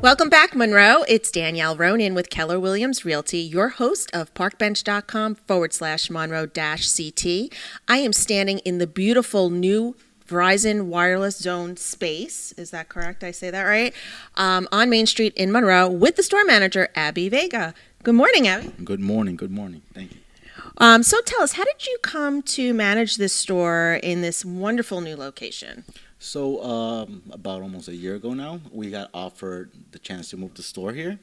Welcome back, Monroe. It's Danielle Ronan with Keller Williams Realty, your host of parkbench.com/Monroe-CT. I am standing in the beautiful new Verizon Wireless Zone space. Is that correct? I say that right? On Main Street in Monroe with the store manager, Abby Vega. Good morning, Abby. Good morning. Good morning. Thank you. So tell us, how did you come to manage this store in this wonderful new location? So, about almost a year ago now, we got offered the chance to move the store here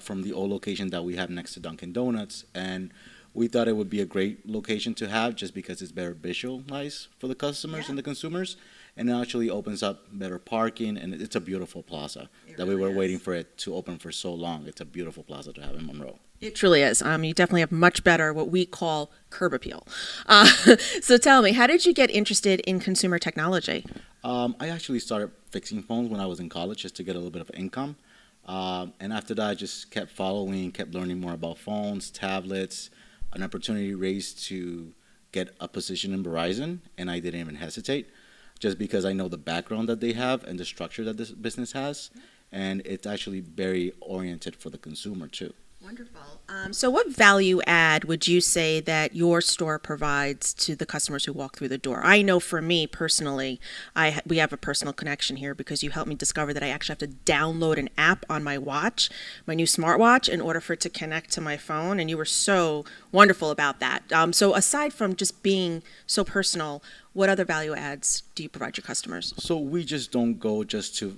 from the old location that we have next to Dunkin' Donuts. And we thought it would be a great location to have just because it's better visualized for the customers and the consumers. And it actually opens up better parking, and it's a beautiful plaza that we were waiting for it to open for so long. It's a beautiful plaza to have in Monroe. It truly is. You definitely have much better what we call curb appeal. So tell me, how did you get interested in consumer technology? I actually started fixing phones when I was in college just to get a little bit of income. And after that, I just kept following, kept learning more about phones, tablets, an opportunity raised to get a position in Verizon, and I didn't even hesitate just because I know the background that they have and the structure that this business has. And it's actually very oriented for the consumer, too. Wonderful. So what value add would you say that your store provides to the customers who walk through the door? I know for me personally, we have a personal connection here because you helped me discover that I actually have to download an app on my watch, my new smartwatch, in order for it to connect to my phone, and you were so wonderful about that. So aside from just being so personal, what other value adds do you provide your customers? So we just don't go just to,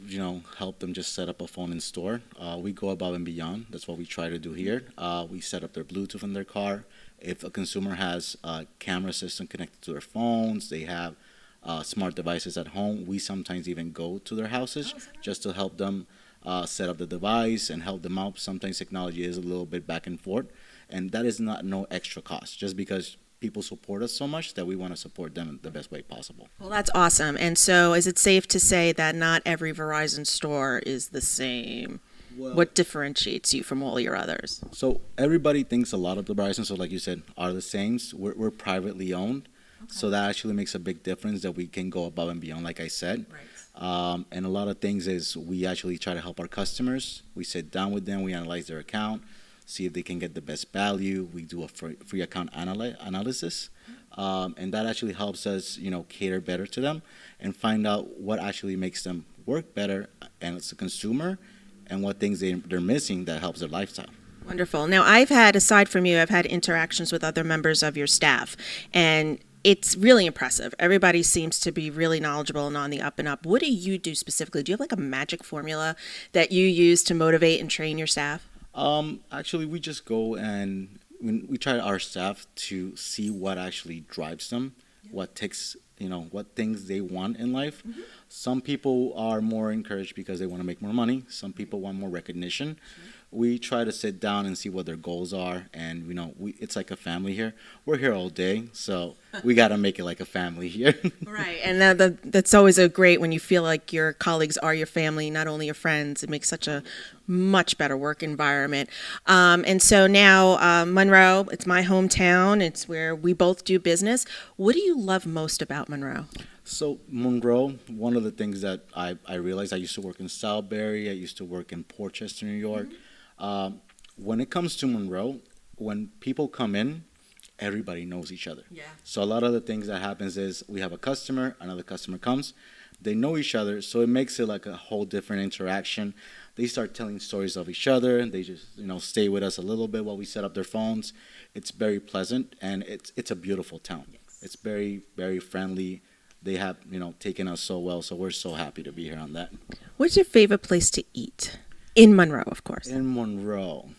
help them just set up a phone in store. We go above and beyond. That's what we try to do here. We set up their Bluetooth in their car. If a consumer has a camera system connected to their phones, they have smart devices at home, we sometimes even go to their houses just to help them set up the device and help them out. Sometimes technology is a little bit back and forth, and that is not no extra cost, just because people support us so much that we want to support them the best way possible. Well, that's awesome. And so is it safe to say that not every Verizon store is the same? Well, what differentiates you from all your others? So everybody thinks a lot of the Verizon, so like you said, are the same. We're privately owned, so that actually makes a big difference that we can go above and beyond, like I said. Right. And a lot of things is we actually try to help our customers. We sit down with them, we analyze their account, see if they can get the best value. We do a free account analysis, and that actually helps us, cater better to them and find out what actually makes them work better, and it's the consumer, and what things they're missing that helps their lifestyle. Wonderful. Now, aside from you, I've had interactions with other members of your staff, and it's really impressive. Everybody seems to be really knowledgeable and on the up and up. What do you do specifically? Do you have like a magic formula that you use to motivate and train your staff? Actually, we just go and we try our staff to see what actually drives them, what takes, what things they want in life. Mm-hmm. Some people are more encouraged because they want to make more money. Some people want more recognition. Mm-hmm. We try to sit down and see what their goals are, and it's like a family here. We're here all day, so we got to make it like a family here. Right, and that's always great when you feel like your colleagues are your family, not only your friends. It makes such a much better work environment. And so now, Monroe, it's my hometown. It's where we both do business. What do you love most about Monroe? So Monroe, one of the things that I realized, I used to work in Southbury, I used to work in Portchester, New York. Mm-hmm. When it comes to Monroe, when people come in, everybody knows each other. Yeah. So a lot of the things that happens is we have a customer, another customer comes, they know each other, so it makes it like a whole different interaction. They start telling stories of each other, and they just stay with us a little bit while we set up their phones. It's very pleasant, and it's a beautiful town. Yes. It's very, very friendly. They have taken us so well, so we're so happy to be here on that. What's your favorite place to eat? In Monroe, of course. In Monroe.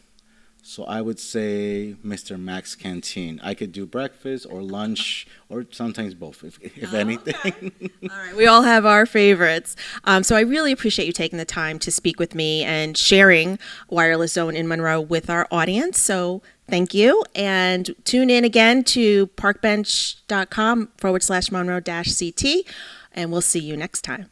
So I would say Mr. Mac's Canteen. I could do breakfast or lunch or sometimes both, if anything. Okay. All right. We all have our favorites. So I really appreciate you taking the time to speak with me and sharing Wireless Zone in Monroe with our audience. So thank you. And tune in again to parkbench.com/Monroe-CT, and we'll see you next time.